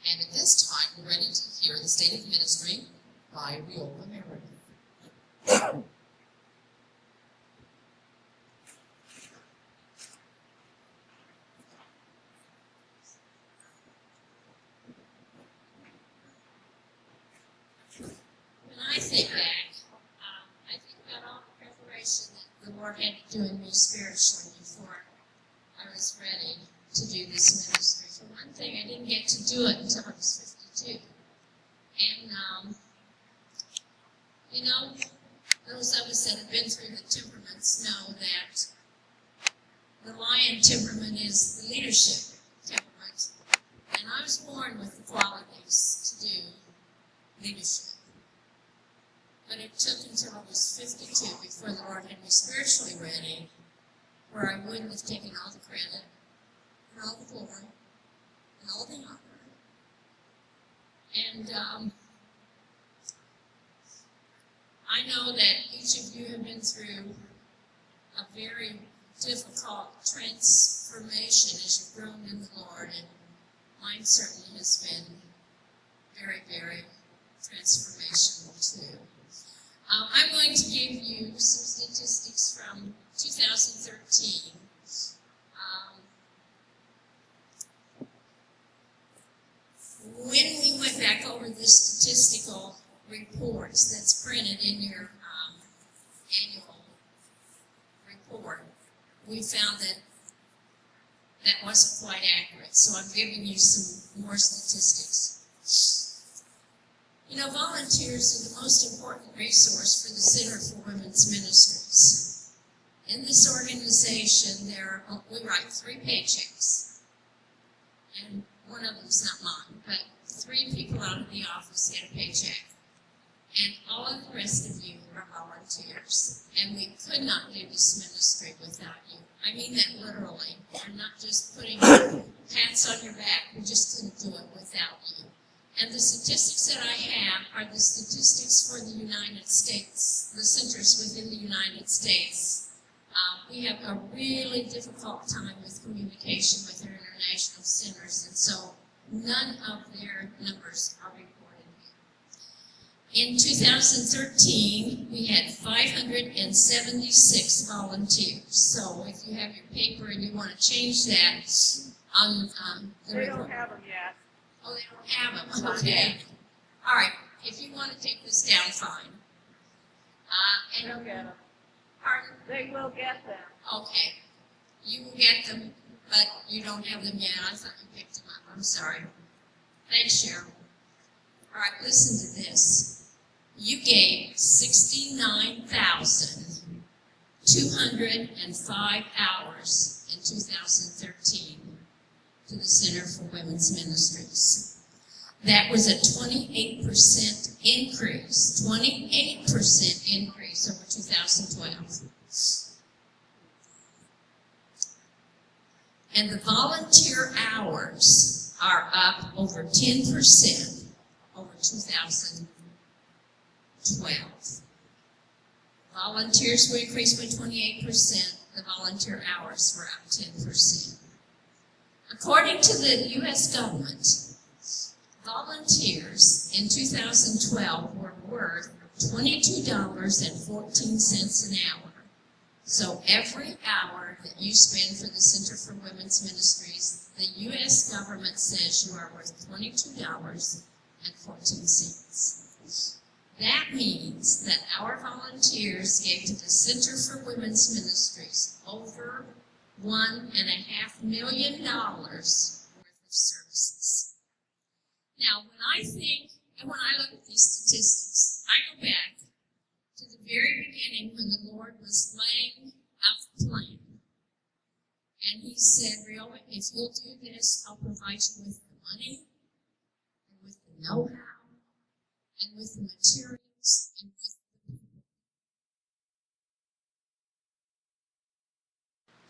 And at this time, we're ready to hear the State of the Ministry by Viola Meredith. When I think back, I think about all the preparation that the Lord had to do in me spiritually before I was ready to do this ministry. For one thing, I didn't get to do it until I was 52. And, those of us that have been through the temperaments know that the lion temperament is the leadership temperament. And I was born with the qualities to do leadership. But it took until I was 52 before the Lord had me spiritually ready, where I wouldn't have taken all the credit, and all the glory, and all the honor. And I know that each of you have been through a very difficult transformation as you've grown in the Lord, and mine certainly has been very, very transformational too. I'm going to give you some statistics from 2013. When we went back over the statistical reports that's printed in your annual report, we found that that wasn't quite accurate. So I'm giving you some more statistics. Volunteers are the most important resource for the Center for Women's Ministries. In this organization, we write 3 paychecks. And one of them's not mine, but 3 people out of the office get a paycheck. And all of the rest of you are volunteers. And we could not do this ministry without you. I mean that literally. I'm not just putting pats on your back. We just couldn't do it without you. And the statistics that I have are the statistics for the United States, the centers within the United States. We have a really difficult time with communication with our international centers, and so none of their numbers are reported here. In 2013, we had 576 volunteers. So if you have your paper and you want to change that on the They report. don't have them yet. Oh, they don't have them. Okay. All right. If you want to take this down, fine. They'll get them. Pardon? They will get them. Okay. You will get them, but you don't have them yet. I thought you picked them up. I'm sorry. Thanks, Cheryl. All right. Listen to this. You gave 69,205 hours in 2013. To the Center for Women's Ministries. That was a 28% increase, 28% increase over 2012. And the volunteer hours are up over 10% over 2012. Volunteers were increased by 28%, the volunteer hours were up 10%. According to the U.S. government, volunteers in 2012 were worth $22.14 an hour. So every hour that you spend for the Center for Women's Ministries, the U.S. government says you are worth $22.14. That means that our volunteers gave to the Center for Women's Ministries over $1.5 million worth of services. Now, when I think and when I look at these statistics, I go back to the very beginning when the Lord was laying out the plan. And He said, Riola, if you'll do this, I'll provide you with the money, and with the know-how, and with the materials, and with the people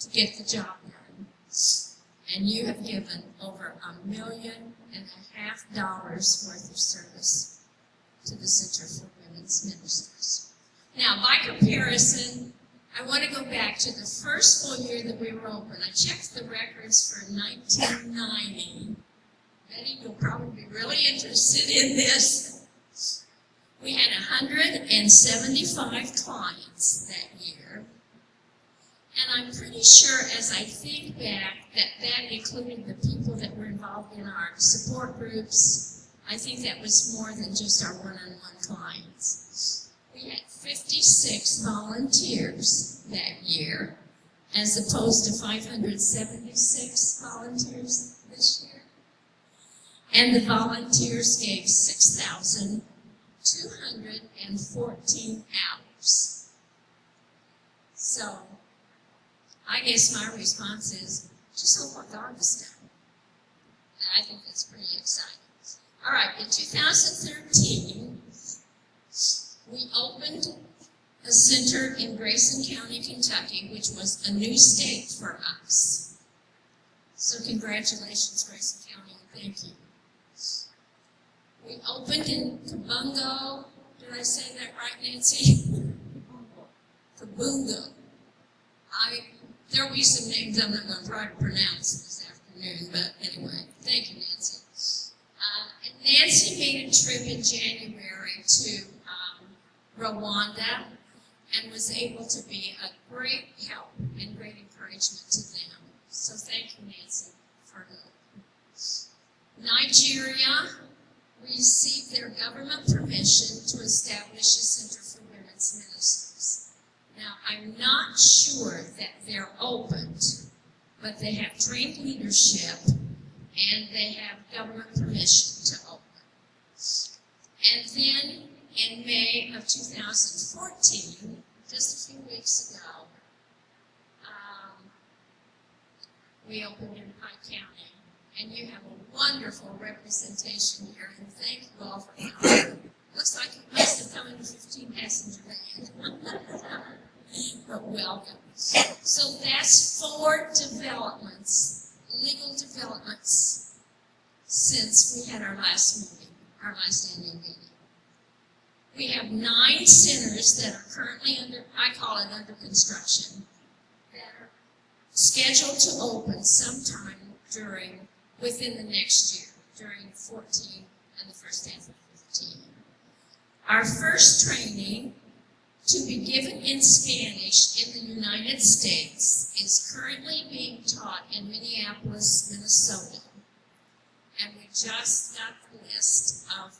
to get the job done. And you have given over $1.5 million worth of service to the Center for Women's Ministries. Now, by comparison, I want to go back to the first full year that we were open. I checked the records for 1990, Betty, you'll probably be really interested in this. We had 175 clients that year. And I'm pretty sure, as I think back, that included the people that were involved in our support groups. I think that was more than just our one-on-one clients. We had 56 volunteers that year, as opposed to 576 volunteers this year. And the volunteers gave 6,214 hours. So, I guess my response is, just hope what God has done. I think that's pretty exciting. All right, in 2013, we opened a center in Grayson County, Kentucky, which was a new state for us. So congratulations, Grayson County, and thank you. We opened in Kabungo. Did I say that right, Nancy? Kabungo. There will be some names I'm not going to try to pronounce this afternoon, but anyway, thank you, Nancy. And Nancy made a trip in January to Rwanda and was able to be a great help and great encouragement to them. So thank you, Nancy, for that. Nigeria received their government permission to establish a Center for Women's Ministries. Now, I'm not sure that they're opened, but they have trained leadership and they have government permission to open. And then in May of 2014, just a few weeks ago, we opened in Pike County. And you have a wonderful representation here, and thank you all for coming. Looks like you must have come in a 15-passenger van. But welcome. So that's 4 developments, legal developments, since we had our last meeting, our last annual meeting. We have 9 centers that are currently I call it under construction, that are scheduled to open sometime within the next year, during 14 and the first half of 15. Our first training to be given in Spanish in the United States is currently being taught in Minneapolis, Minnesota. And we just got the list of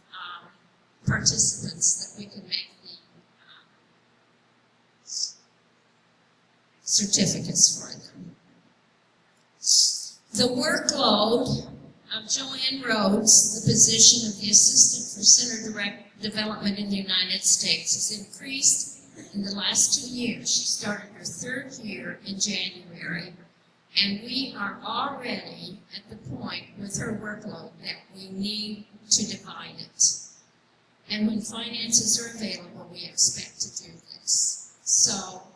participants that we can make the certificates for them. The workload of Joanne Rhodes, the position of the Assistant for Center Development in the United States, has increased in the last 2 years. She started her 3rd year in January, and we are already at the point with her workload that we need to divide it. And when finances are available, we expect to do this. So,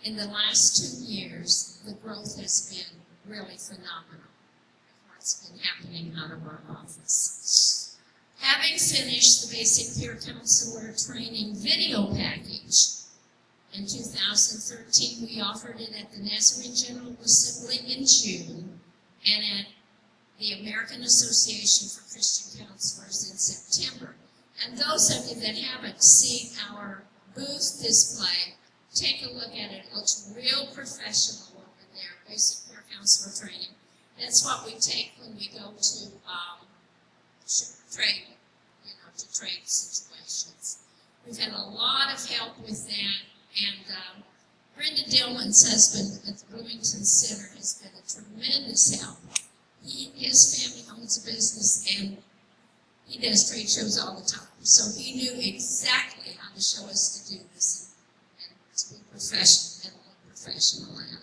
in the last 2 years, the growth has been really phenomenal. What's been happening out of our office. Having finished the basic peer counselor training video package, in 2013 we offered it at the Nazarene General Assembly in June and at the American Association for Christian Counselors in September. And those of you that haven't seen our booth display, take a look at it. It looks real professional over there, basic peer counselor training. That's what we take when we go to trade situations. We've had a lot of help with that, and Brenda Dillman's husband at the Bloomington Center has been a tremendous help. His family owns a business, and he does trade shows all the time. So he knew exactly how to show us to do this and to be professional at it.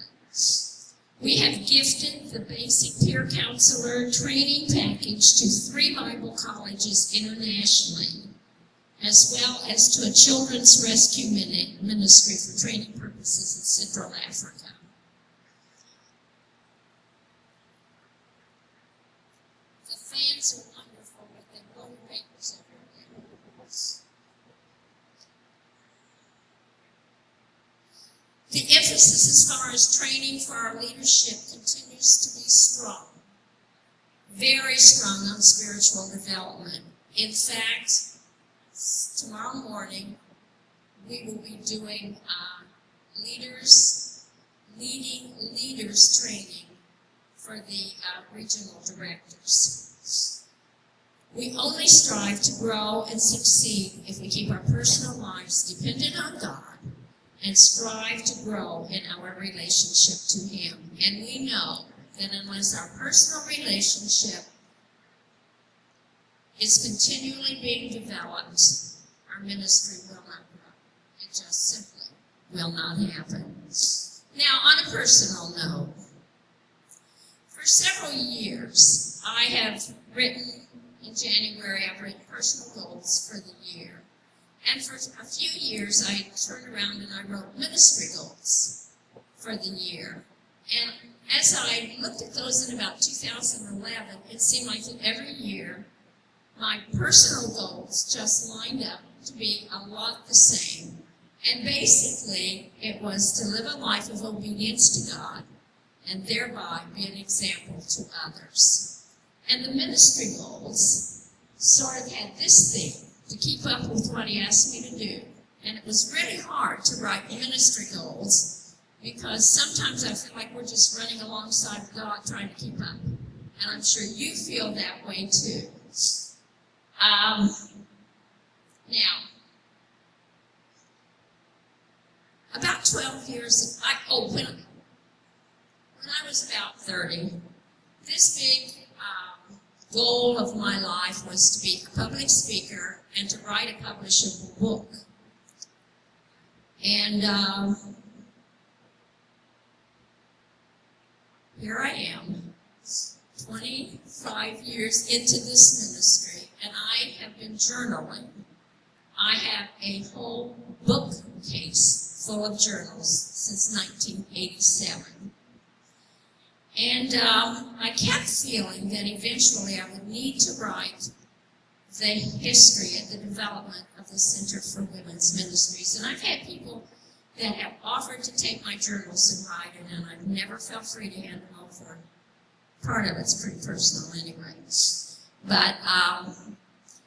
We have gifted the basic peer counselor training package to 3 Bible colleges internationally, as well as to a children's rescue ministry for training purposes in Central Africa. The fans are wonderful, but they blow the papers everywhere. The emphasis as far as training for our leadership continues to be strong. very strong on spiritual development. In fact, tomorrow morning, we will be doing leading leaders training for the regional directors. We only strive to grow and succeed if we keep our personal lives dependent on God and strive to grow in our relationship to Him. And we know that unless our personal relationship is continually being developed, our ministry will not grow. It just simply will not happen. Now, on a personal note, for several years, I have written, in January, I've written personal goals for the year. And for a few years, I turned around and I wrote ministry goals for the year. And as I looked at those in about 2011, it seemed like that every year, my personal goals just lined up to be a lot the same. And basically, it was to live a life of obedience to God and thereby be an example to others. And the ministry goals sort of had this theme, to keep up with what He asked me to do. And it was really hard to write ministry goals because sometimes I feel like we're just running alongside God trying to keep up. And I'm sure you feel that way too. Now, about 12 years, when I was about 30, this big goal of my life was to be a public speaker and to write a publishable book. And here I am, 25 years into this ministry, and I have been journaling. I have a whole bookcase full of journals since 1987. And I kept feeling that eventually I would need to write the history and the development of the Center for Women's Ministries. And I've had people that have offered to take my journals and write it, and I've never felt free to hand them over. Part of it's pretty personal anyway. But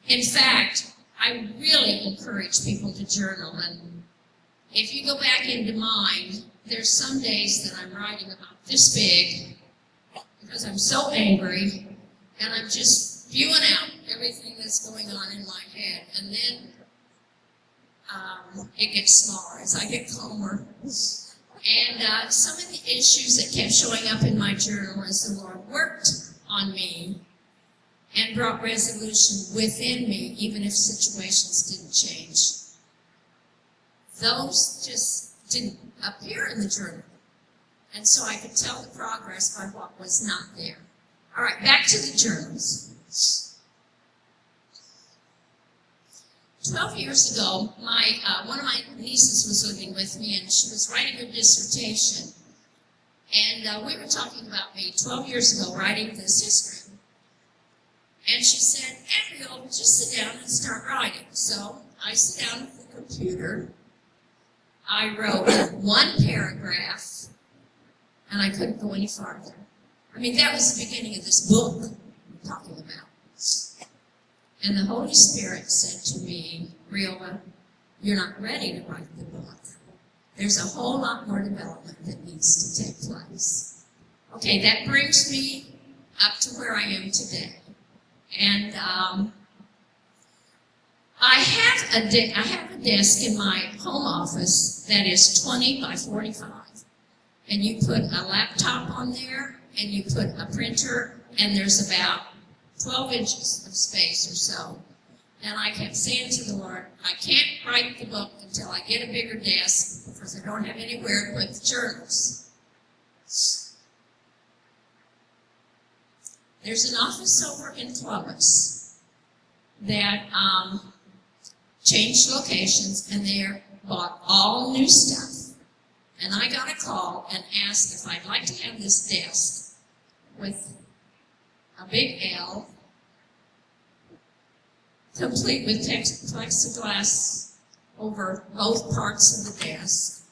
in fact, I really encourage people to journal. And if you go back into mine, there's some days that I'm writing about this big because I'm so angry and I'm just spewing out everything that's going on in my head. And then it gets smaller as I get calmer. And some of the issues that kept showing up in my journal as the Lord worked on me and brought resolution within me, even if situations didn't change. Those just didn't appear in the journal. And so I could tell the progress by what was not there. All right, back to the journals. 12 years ago, one of my nieces was living with me, and she was writing her dissertation. And we were talking about me 12 years ago writing this history. And she said, Abigail, just sit down and start writing. So I sat down at the computer. I wrote one paragraph, and I couldn't go any farther. I mean, that was the beginning of this book I'm talking about. And the Holy Spirit said to me, Riola, you're not ready to write the book. There's a whole lot more development that needs to take place. Okay, that brings me up to where I am today. And I have a desk in my home office that is 20 by 45. And you put a laptop on there, and you put a printer, and there's about 12 inches of space or so. And I kept saying to the Lord, I can't write the book until I get a bigger desk because I don't have anywhere to put the journals. There's an office over in Columbus that changed locations, and they bought all new stuff. And I got a call and asked if I'd like to have this desk with a big L, complete with plexiglass over both parts of the desk.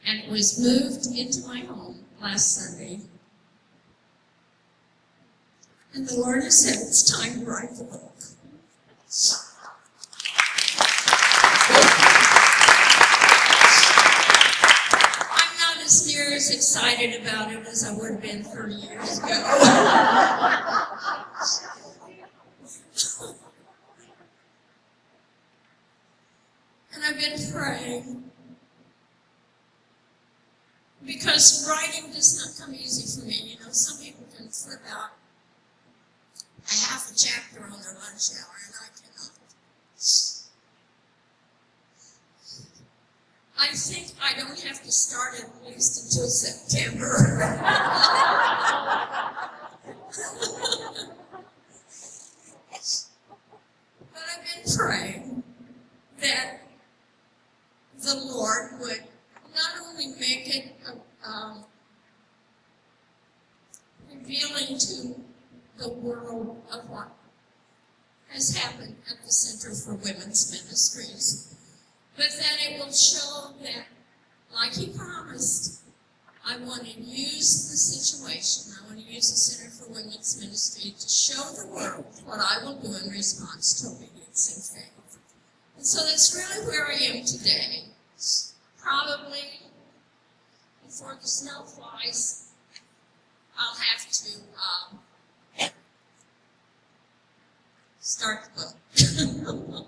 And it was moved into my home last Sunday. And the Lord has said it's time to write the book. I'm not as near as excited about it as I would have been 30 years ago. And I've been praying. Because writing does not come easy for me. You know, some people can flip out a half a chapter on their lunch hour, and I cannot. I think I don't have to start it at least until September. But I've been praying that the Lord would not only make it revealing to the world of what has happened at the Center for Women's Ministries, but that it will show that, like He promised, I want to use the situation, I want to use the Center for Women's Ministry to show the world what I will do in response to obedience and faith. And so that's really where I am today. Probably before the snow flies, I'll have to start the book.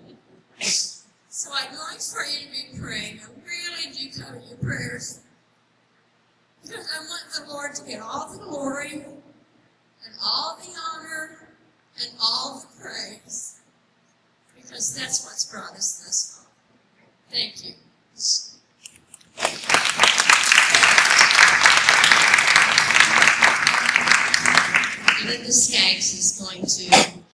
So I'd like for you to be praying. I really do covet your prayers. Because I want the Lord to get all the glory and all the honor and all the praise. Because that's what's brought us this far. Thank you. Linda Skaggs is going to